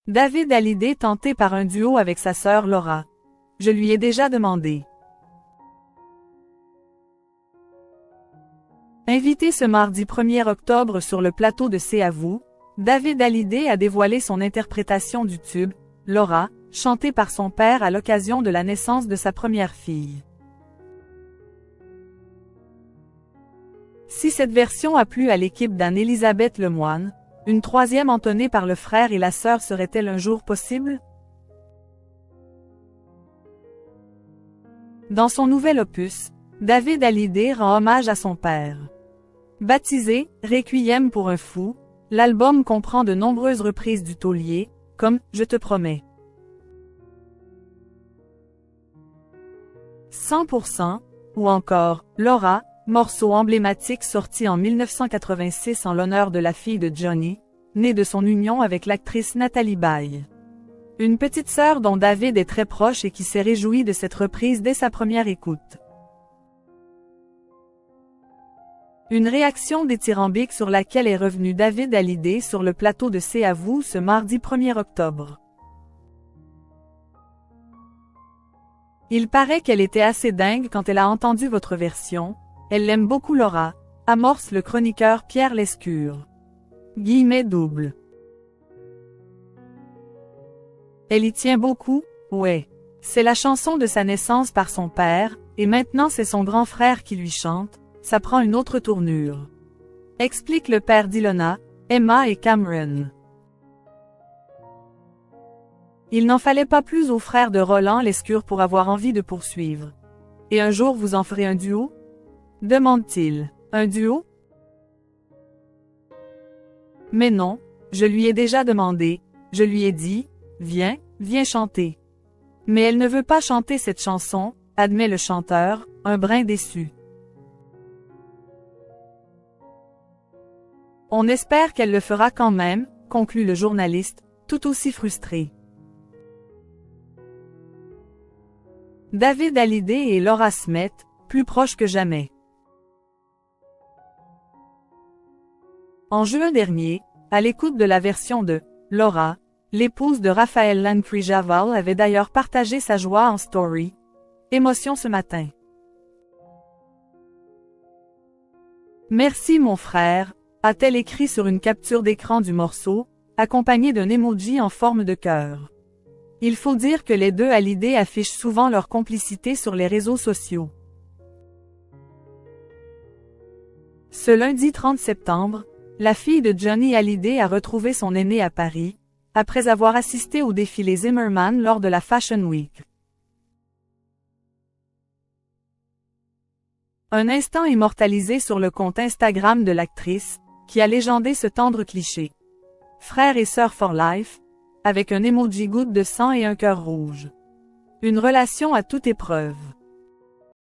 David Hallyday tenté par un duo avec sa sœur Laura. Je lui ai déjà demandé. Invité ce mardi 1er octobre sur le plateau de C'est à vous, David Hallyday a dévoilé son interprétation du tube « Laura », chanté par son père à l'occasion de la naissance de sa première fille. Si cette version a plu à l'équipe d'Anne-Élisabeth Lemoine, une troisième entonnée par le frère et la sœur serait-elle un jour possible? Dans son nouvel opus, David Hallyday rend hommage à son père. Baptisé « Requiem pour un fou », l'album comprend de nombreuses reprises du taulier, comme « Je te promets ». 100% ou encore « Laura », morceau emblématique sorti en 1986 en l'honneur de la fille de Johnny, née de son union avec l'actrice Nathalie Baye. Une petite sœur dont David est très proche et qui s'est réjouie de cette reprise dès sa première écoute. Une réaction dithyrambique sur laquelle est revenu David Hallyday sur le plateau de C'est à vous ce mardi 1er octobre. Il paraît qu'elle était assez dingue quand elle a entendu votre version. Elle l'aime beaucoup Laura, amorce le chroniqueur Pierre Lescure. Guillemets double. Elle y tient beaucoup, ouais. C'est la chanson de sa naissance par son père, et maintenant c'est son grand frère qui lui chante, ça prend une autre tournure. Explique le père d'Ilona, Emma et Cameron. Il n'en fallait pas plus aux frères de Roland Lescure pour avoir envie de poursuivre. Et un jour vous en ferez un duo? Demande-t-il. Un duo? Mais non, je lui ai déjà demandé, je lui ai dit, viens, viens chanter. Mais elle ne veut pas chanter cette chanson, admet le chanteur, un brin déçu. On espère qu'elle le fera quand même, conclut le journaliste, tout aussi frustré. David Hallyday et Laura Smith, plus proches que jamais. En juin dernier, à l'écoute de la version de « Laura », l'épouse de Raphaël Landry Javal avait d'ailleurs partagé sa joie en story. Émotion ce matin. Merci mon frère, a-t-elle écrit sur une capture d'écran du morceau, accompagnée d'un emoji en forme de cœur. Il faut dire que les deux Hallyday affichent souvent leur complicité sur les réseaux sociaux. Ce lundi 30 septembre, la fille de Johnny Hallyday a retrouvé son aîné à Paris, après avoir assisté au défilé Zimmermann lors de la Fashion Week. Un instant immortalisé sur le compte Instagram de l'actrice, qui a légendé ce tendre cliché. Frère et sœur for life, avec un emoji goutte de sang et un cœur rouge. Une relation à toute épreuve.